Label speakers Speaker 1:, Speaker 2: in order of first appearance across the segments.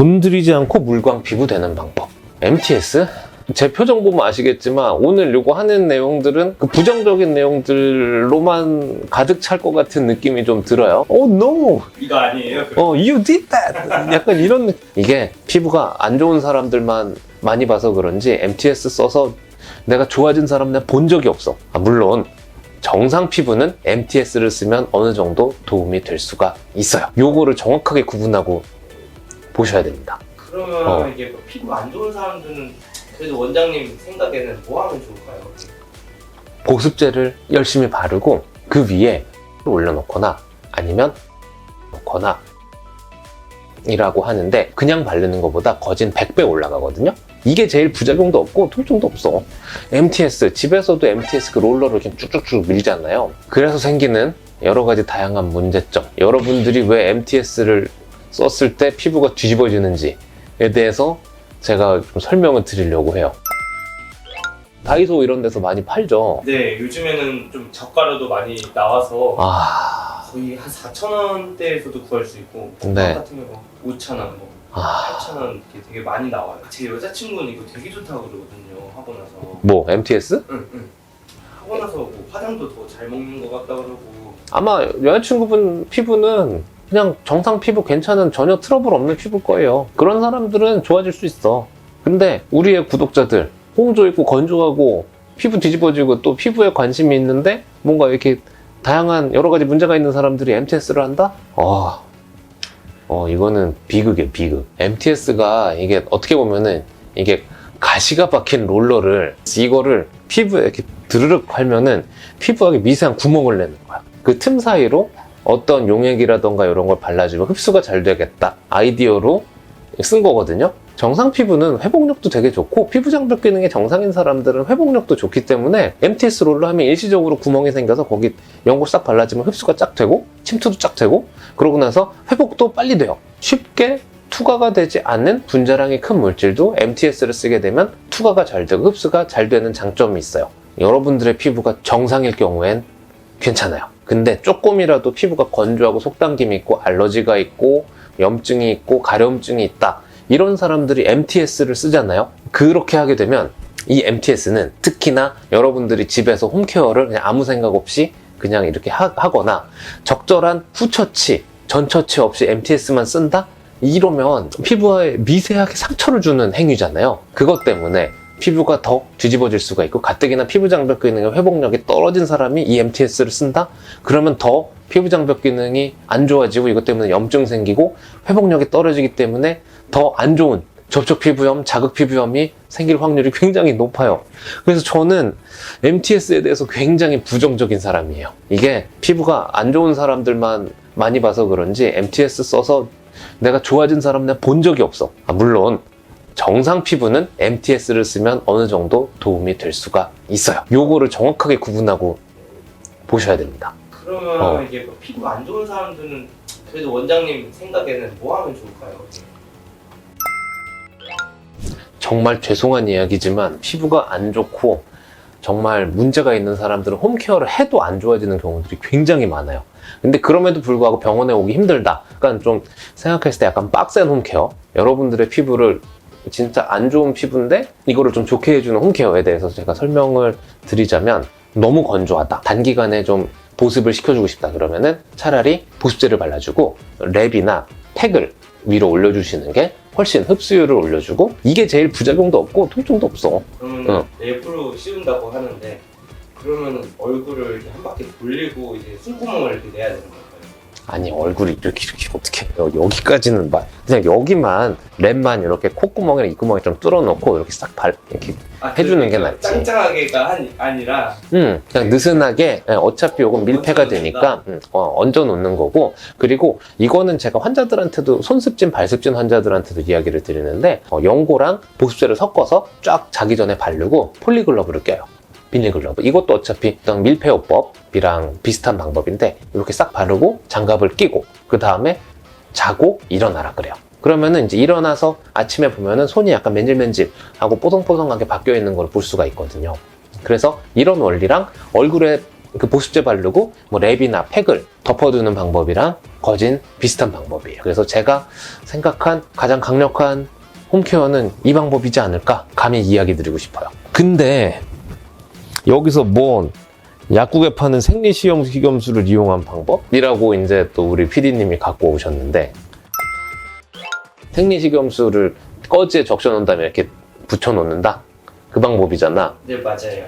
Speaker 1: 돈 들이지 않고 물광 피부 되는 방법. MTS? 제 표정 보면 아시겠지만 오늘 요거 하는 내용들은 그 부정적인 내용들로만 가득 찰 것 같은 느낌이 좀 들어요. Oh no!
Speaker 2: 이거 아니에요?
Speaker 1: You did that! 약간 이런 이게 피부가 안 좋은 사람들만 많이 봐서 그런지 MTS 써서 내가 좋아진 사람 내가 본 적이 없어. 물론 정상 피부는 MTS를 쓰면 어느 정도 도움이 될 수가 있어요. 요거를 정확하게 구분하고 보셔야 됩니다.
Speaker 2: 그러면 이게 뭐 피부 안 좋은 사람들은 그래도 원장님 생각에는 뭐 하면 좋을까요?
Speaker 1: 보습제를 열심히 바르고 그 위에 올려놓거나 아니면 놓거나 이라고 하는데 그냥 바르는 것보다 거진 100배 올라가거든요. 이게 제일 부작용도 없고 통증도 없어. MTS, 집에서도 MTS 그 롤러를 이렇게 쭉쭉쭉 밀잖아요. 그래서 생기는 여러 가지 다양한 문제점, 여러분들이 왜 MTS를 썼을 때 피부가 뒤집어지는지에 대해서 제가 좀 설명을 드리려고 해요. 다이소 이런 데서 많이 팔죠.
Speaker 2: 네, 요즘에는 좀 저가로도 많이 나와서 거의 한 4,000원대에서도 구할 수 있고
Speaker 1: 네.
Speaker 2: 같은 경우 5,000원, 뭐 8,000원 이렇게 되게 많이 나와요. 제 여자친구는 이거 되게 좋다고 그러거든요. 하고 나서
Speaker 1: 뭐 MTS?
Speaker 2: 응. 하고 나서 뭐 화장도 더 잘 먹는 것 같다 그러고.
Speaker 1: 아마 여자친구분 피부는 그냥 정상 피부 괜찮은 전혀 트러블 없는 피부일 거예요. 그런 사람들은 좋아질 수 있어. 근데 우리의 구독자들 홍조 있고 건조하고 피부 뒤집어지고 또 피부에 관심이 있는데 뭔가 이렇게 다양한 여러 가지 문제가 있는 사람들이 MTS를 한다? 이거는 비극이에요, 비극. MTS가 이게 어떻게 보면은 이게 가시가 박힌 롤러를 이거를 피부에 이렇게 드르륵 할면은 피부에 미세한 구멍을 내는 거야. 그 틈 사이로 어떤 용액이라던가 이런 걸 발라주면 흡수가 잘 되겠다 아이디어로 쓴 거거든요. 정상 피부는 회복력도 되게 좋고 피부 장벽 기능이 정상인 사람들은 회복력도 좋기 때문에 MTS 롤러 하면 일시적으로 구멍이 생겨서 거기 연고 싹 발라주면 흡수가 쫙 되고 침투도 쫙 되고 그러고 나서 회복도 빨리 돼요. 쉽게 투과가 되지 않는 분자량이 큰 물질도 MTS를 쓰게 되면 투과가 잘 되고 흡수가 잘 되는 장점이 있어요. 여러분들의 피부가 정상일 경우엔 괜찮아요. 근데 조금이라도 피부가 건조하고 속당김이 있고 알러지가 있고 염증이 있고 가려움증이 있다. 이런 사람들이 MTS를 쓰잖아요. 그렇게 하게 되면 이 MTS는 특히나 여러분들이 집에서 홈케어를 그냥 아무 생각 없이 그냥 이렇게 하거나 적절한 후처치, 전처치 없이 MTS만 쓴다? 이러면 피부에 미세하게 상처를 주는 행위잖아요. 그것 때문에 피부가 더 뒤집어질 수가 있고 가뜩이나 피부 장벽 기능의 회복력이 떨어진 사람이 이 MTS를 쓴다? 그러면 더 피부 장벽 기능이 안 좋아지고 이것 때문에 염증 생기고 회복력이 떨어지기 때문에 더 안 좋은 접촉 피부염, 자극 피부염이 생길 확률이 굉장히 높아요. 그래서 저는 MTS에 대해서 굉장히 부정적인 사람이에요. 이게 피부가 안 좋은 사람들만 많이 봐서 그런지 MTS 써서 내가 좋아진 사람 내가 본 적이 없어. 물론 정상 피부는 MTS를 쓰면 어느 정도 도움이 될 수가 있어요. 요거를 정확하게 구분하고 보셔야 됩니다.
Speaker 2: 그러면 이게 뭐 피부 안 좋은 사람들은 그래도 원장님 생각에는 뭐 하면 좋을까요?
Speaker 1: 정말 죄송한 이야기지만 피부가 안 좋고 정말 문제가 있는 사람들은 홈케어를 해도 안 좋아지는 경우들이 굉장히 많아요. 근데 그럼에도 불구하고 병원에 오기 힘들다. 그러니까 좀 생각했을 때 약간 빡센 홈케어. 여러분들의 피부를 진짜 안 좋은 피부인데 이거를 좀 좋게 해주는 홈케어에 대해서 제가 설명을 드리자면 너무 건조하다. 단기간에 좀 보습을 시켜주고 싶다. 그러면은 차라리 보습제를 발라주고 랩이나 팩을 위로 올려주시는 게 훨씬 흡수율을 올려주고 이게 제일 부작용도 없고 통증도 없어.
Speaker 2: 그러면 랩으로 씌운다고 하는데 그러면 얼굴을 이렇게 한 바퀴 돌리고 이제 숨구멍을 이렇게 내야 되는 걸까요?
Speaker 1: 아니 얼굴이 이렇게 어떻게 여기까지는 그냥 여기만 랩만 이렇게 콧구멍이나 입구멍에 좀 뚫어놓고 이렇게 싹 이렇게 해주는 게 낫지.
Speaker 2: 짱짱하게가 아니라
Speaker 1: 그냥 느슨하게 어차피 요건 밀폐가 되니까 얹어 놓는 거고 그리고 이거는 제가 환자들한테도 손습진 발습진 환자들한테도 이야기를 드리는데 연고랑 보습제를 섞어서 쫙 자기 전에 바르고 폴리글러브를 껴요. 비닐글러브. 이것도 어차피 어떤 밀폐요법이랑 비슷한 방법인데 이렇게 싹 바르고 장갑을 끼고 그 다음에 자고 일어나라 그래요. 그러면은 이제 일어나서 아침에 보면은 손이 약간 맨질맨질하고 뽀송뽀송하게 바뀌어 있는 걸 볼 수가 있거든요. 그래서 이런 원리랑 얼굴에 그 보습제 바르고 뭐 랩이나 팩을 덮어두는 방법이랑 거진 비슷한 방법이에요. 그래서 제가 생각한 가장 강력한 홈케어는 이 방법이지 않을까 감히 이야기 드리고 싶어요. 근데 여기서 뭐 약국에 파는 생리식염수를 이용한 방법이라고 이제 또 우리 PD님이 갖고 오셨는데, 생리식염수를 꺼지에 적셔 놓은 다음에 이렇게 붙여 놓는다? 그 방법이잖아.
Speaker 2: 네, 맞아요.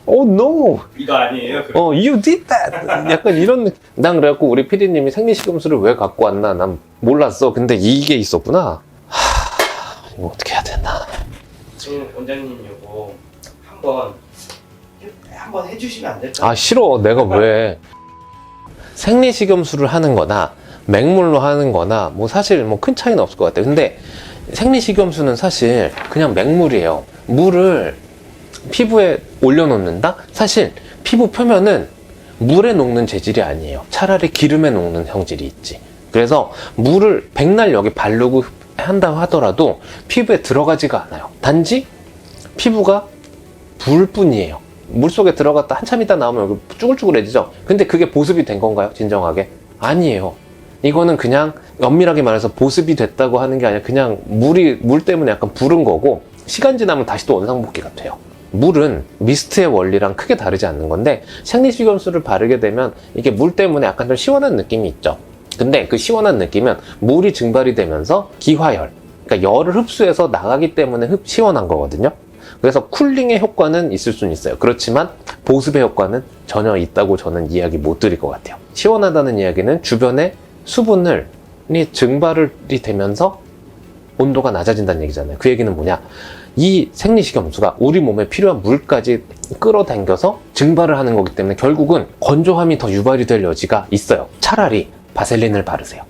Speaker 1: Oh no!
Speaker 2: 이거 아니에요? 그럼?
Speaker 1: You did that! 약간 이런 느낌. 난 그래갖고 우리 PD님이 생리식염수를 왜 갖고 왔나 난 몰랐어. 근데 이게 있었구나. 이거 어떻게 해야 되나.
Speaker 2: 지금 원장님 이거 한번 해주시면 안 될까요?
Speaker 1: 아 싫어. 내가 왜. 생리식염수를 하는 거나 맹물로 하는 거나 뭐 사실 뭐 큰 차이는 없을 것 같아요. 근데 생리식염수는 사실 그냥 맹물이에요. 물을 피부에 올려놓는다? 사실 피부 표면은 물에 녹는 재질이 아니에요. 차라리 기름에 녹는 성질이 있지. 그래서 물을 백날 여기 바르고 한다 하더라도 피부에 들어가지가 않아요. 단지 피부가 부을 뿐이에요. 물속에 들어갔다 한참 있다 나오면 여기 쭈글쭈글해지죠. 근데 그게 보습이 된 건가요? 진정하게? 아니에요. 이거는 그냥 엄밀하게 말해서 보습이 됐다고 하는 게 아니라 그냥 물 때문에 약간 부른 거고, 시간 지나면 다시 또 원상복귀가 돼요. 물은 미스트의 원리랑 크게 다르지 않는 건데, 생리식염수를 바르게 되면 이게 물 때문에 약간 좀 시원한 느낌이 있죠. 근데 그 시원한 느낌은 물이 증발이 되면서 기화열, 그러니까 열을 흡수해서 나가기 때문에 시원한 거거든요. 그래서 쿨링의 효과는 있을 수는 있어요. 그렇지만 보습의 효과는 전혀 있다고 저는 이야기 못 드릴 것 같아요. 시원하다는 이야기는 주변에 수분이 증발이 되면서 온도가 낮아진다는 얘기잖아요. 그 얘기는 뭐냐? 이 생리식염수가 우리 몸에 필요한 물까지 끌어당겨서 증발을 하는 거기 때문에 결국은 건조함이 더 유발이 될 여지가 있어요. 차라리 바셀린을 바르세요.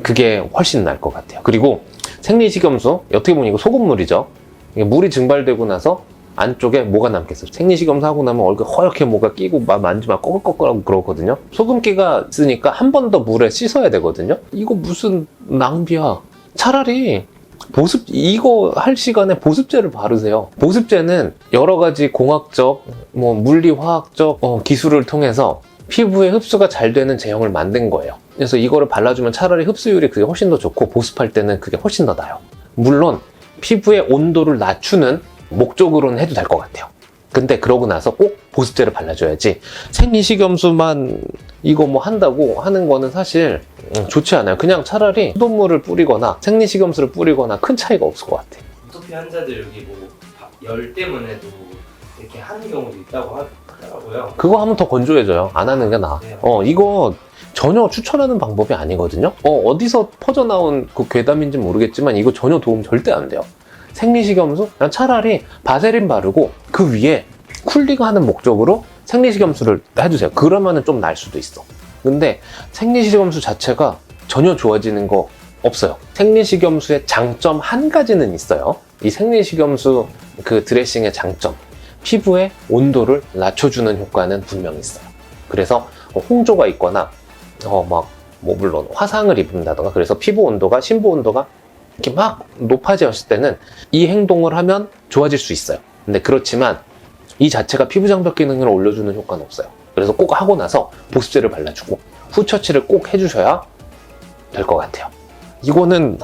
Speaker 1: 그게 훨씬 나을 것 같아요. 그리고 생리식염수, 어떻게 보면 이거 소금물이죠. 이게 물이 증발되고 나서 안쪽에 뭐가 남겠어요? 생리식염수 하고 나면 얼굴 허옇게 뭐가 끼고 만지면 꺼끌꺼끌하고 그러거든요. 소금기가 있으니까 한 번 더 물에 씻어야 되거든요. 이거 무슨 낭비야. 차라리 이거 할 시간에 보습제를 바르세요. 보습제는 여러 가지 공학적, 물리화학적 기술을 통해서 피부에 흡수가 잘 되는 제형을 만든 거예요. 그래서 이거를 발라주면 차라리 흡수율이 그게 훨씬 더 좋고, 보습할 때는 그게 훨씬 더 나아요. 물론 피부의 온도를 낮추는 목적으로는 해도 될 것 같아요. 근데 그러고 나서 꼭 보습제를 발라줘야지, 생리식염수만 이거 한다고 하는 거는 사실 좋지 않아요. 그냥 차라리 수돗물을 뿌리거나 생리식염수를 뿌리거나 큰 차이가 없을 것 같아요.
Speaker 2: 아토피 환자들 여기 열 때문에도 이렇게 하는 경우도 있다고 하더라고요.
Speaker 1: 그거 하면 더 건조해져요. 안 하는 게 나아.
Speaker 2: 네.
Speaker 1: 이거 전혀 추천하는 방법이 아니거든요. 어디서 퍼져나온 그 괴담인지 모르겠지만 이거 전혀 도움 절대 안 돼요. 생리식염수? 그냥 차라리 바세린 바르고 그 위에 쿨링하는 목적으로 생리식염수를 해주세요. 그러면은 좀 나을 수도 있어. 근데 생리식염수 자체가 전혀 좋아지는 거 없어요. 생리식염수의 장점 한 가지는 있어요. 이 생리식염수 그 드레싱의 장점, 피부의 온도를 낮춰주는 효과는 분명히 있어요. 그래서 홍조가 있거나 물론 화상을 입는다던가, 그래서 피부 온도가, 심부 온도가 이렇게 막 높아졌을 때는 이 행동을 하면 좋아질 수 있어요. 근데 그렇지만 이 자체가 피부 장벽 기능을 올려주는 효과는 없어요. 그래서 꼭 하고 나서 보습제를 발라주고 후처치를 꼭 해주셔야 될 것 같아요. 이거는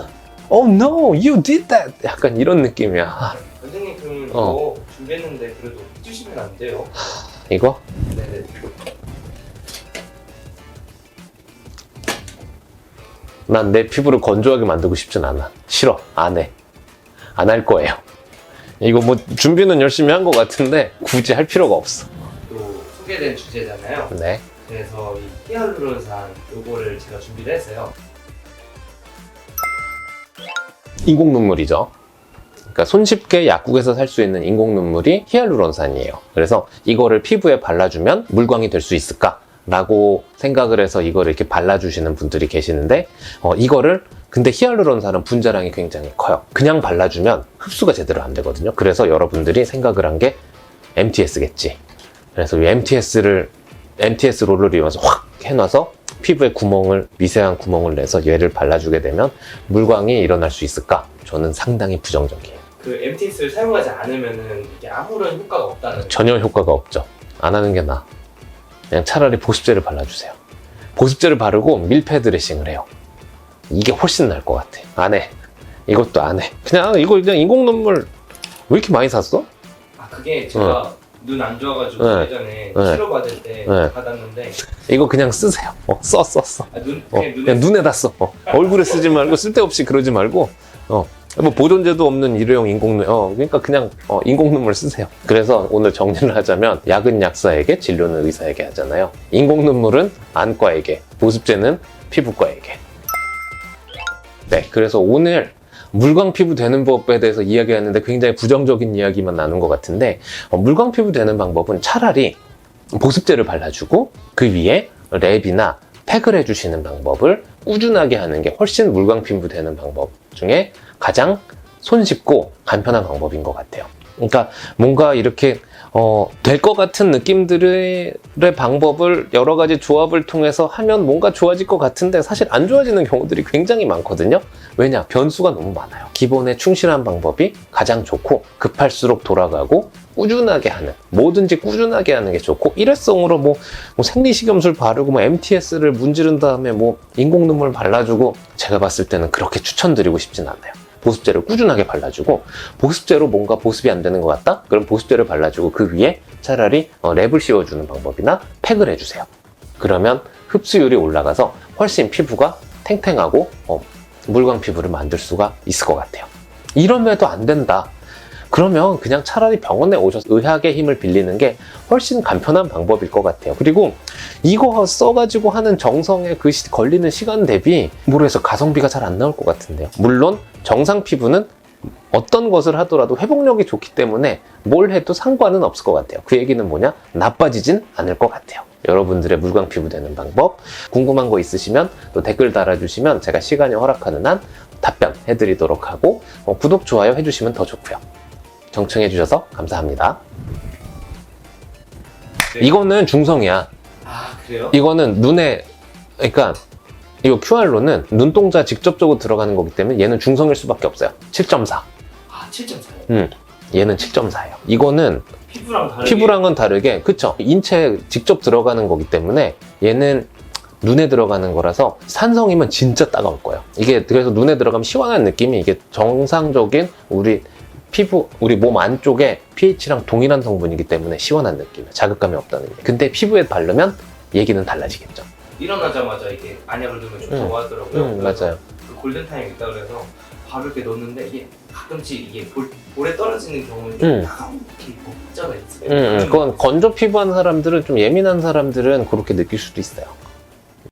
Speaker 1: Oh no, you did that! 약간 이런 느낌이야.
Speaker 2: 선생님, 그럼 이거 준비했는데 그래도 해주시면 안 돼요?
Speaker 1: 이거?
Speaker 2: 네네.
Speaker 1: 난 내 피부를 건조하게 만들고 싶진 않아. 싫어. 안 해. 안 할 거예요. 이거 준비는 열심히 한 것 같은데 굳이 할 필요가 없어.
Speaker 2: 또 소개된 주제잖아요.
Speaker 1: 네.
Speaker 2: 그래서 이 히알루론산 요거를 제가 준비를 했어요.
Speaker 1: 인공 눈물이죠. 그러니까 손쉽게 약국에서 살 수 있는 인공 눈물이 히알루론산이에요. 그래서 이거를 피부에 발라주면 물광이 될 수 있을까? 라고 생각을 해서 이거를 이렇게 발라주시는 분들이 계시는데, 근데 히알루론산은 분자량이 굉장히 커요. 그냥 발라주면 흡수가 제대로 안 되거든요. 그래서 여러분들이 생각을 한 게 MTS겠지. 그래서 이 MTS 롤을 이용해서 확 해놔서 피부에 미세한 구멍을 내서 얘를 발라주게 되면 물광이 일어날 수 있을까? 저는 상당히 부정적이에요.
Speaker 2: 그 MTS를 사용하지 않으면은 이게 아무런 효과가 없다는.
Speaker 1: 전혀 효과가 없죠. 안 하는 게 나아. 그냥 차라리 보습제를 발라주세요. 보습제를 바르고 밀폐 드레싱을 해요. 이게 훨씬 나을 것 같아. 안 해. 이것도 안 해. 그냥 이거 그냥 인공 눈물 왜 이렇게 많이 샀어?
Speaker 2: 아 그게 제가 눈 안 좋아가지고
Speaker 1: 네.
Speaker 2: 예전에
Speaker 1: 네.
Speaker 2: 치료 받을 때
Speaker 1: 네.
Speaker 2: 받았는데
Speaker 1: 이거 그냥 쓰세요. 써.
Speaker 2: 아,
Speaker 1: 그냥
Speaker 2: 눈에
Speaker 1: 눈에다 써. 얼굴에 쓰지 말고 쓸데없이 그러지 말고 뭐 보존제도 없는 일회용 인공눈 그러니까 그냥 인공눈물 쓰세요. 그래서 오늘 정리를 하자면 약은 약사에게 진료는 의사에게 하잖아요. 인공눈물은 안과에게, 보습제는 피부과에게. 네, 그래서 오늘 물광 피부 되는 법에 대해서 이야기하는데 굉장히 부정적인 이야기만 나눈 것 같은데 물광 피부 되는 방법은 차라리 보습제를 발라주고 그 위에 랩이나 팩을 해주시는 방법을 꾸준하게 하는 게 훨씬 물광 피부 되는 방법 중에 가장 손쉽고 간편한 방법인 것 같아요. 그러니까 뭔가 이렇게 될 것 같은 느낌들의 방법을 여러 가지 조합을 통해서 하면 뭔가 좋아질 것 같은데 사실 안 좋아지는 경우들이 굉장히 많거든요. 왜냐? 변수가 너무 많아요. 기본에 충실한 방법이 가장 좋고 급할수록 돌아가고 꾸준하게 하는, 뭐든지 꾸준하게 하는 게 좋고 일회성으로 뭐 생리식염술 바르고 MTS를 문지른 다음에 인공눈물 발라주고 제가 봤을 때는 그렇게 추천드리고 싶진 않아요. 보습제를 꾸준하게 발라주고 보습제로 뭔가 보습이 안 되는 것 같다? 그럼 보습제를 발라주고 그 위에 차라리 랩을 씌워주는 방법이나 팩을 해주세요. 그러면 흡수율이 올라가서 훨씬 피부가 탱탱하고 물광 피부를 만들 수가 있을 것 같아요. 이러면도 안 된다. 그러면 그냥 차라리 병원에 오셔서 의학의 힘을 빌리는 게 훨씬 간편한 방법일 것 같아요. 그리고 이거 써가지고 하는 정성에 걸리는 시간 대비 모르겠어 가성비가 잘 안 나올 것 같은데요. 물론 정상 피부는 어떤 것을 하더라도 회복력이 좋기 때문에 뭘 해도 상관은 없을 것 같아요. 그 얘기는 뭐냐? 나빠지진 않을 것 같아요. 여러분들의 물광 피부 되는 방법 궁금한 거 있으시면 또 댓글 달아주시면 제가 시간이 허락하는 한 답변 해드리도록 하고 구독, 좋아요 해주시면 더 좋고요. 정청해주셔서 감사합니다.
Speaker 2: 네.
Speaker 1: 이거는 중성이야.
Speaker 2: 아 그래요?
Speaker 1: 이거는 눈에, 그러니까 이거 QR로는 눈동자 직접적으로 들어가는 거기 때문에 얘는 중성일 수밖에 없어요. 7.4.
Speaker 2: 아 7.4요?
Speaker 1: 얘는 7.4예요. 이거는
Speaker 2: 피부랑
Speaker 1: 피부랑은 다르게, 그쵸? 인체에 직접 들어가는 거기 때문에 얘는 눈에 들어가는 거라서 산성이면 진짜 따가울 거예요. 이게 그래서 눈에 들어가면 시원한 느낌이 이게 정상적인 우리 몸 안쪽에 pH랑 동일한 성분이기 때문에 시원한 느낌이에요. 자극감이 없다는 게. 근데 피부에 바르면 얘기는 달라지겠죠.
Speaker 2: 일어나자마자 이게 안약을 넣으면 좋다고 하더라고요. 그래서
Speaker 1: 맞아요.
Speaker 2: 그 골든타임이 있다 그래서 바로 이렇게 넣는데 이게 가끔씩 이게 볼에 떨어지는 경우는 좀 이렇게 먹잖아요.
Speaker 1: 그건 건조 피부한 사람들은 좀 예민한 사람들은 그렇게 느낄 수도 있어요.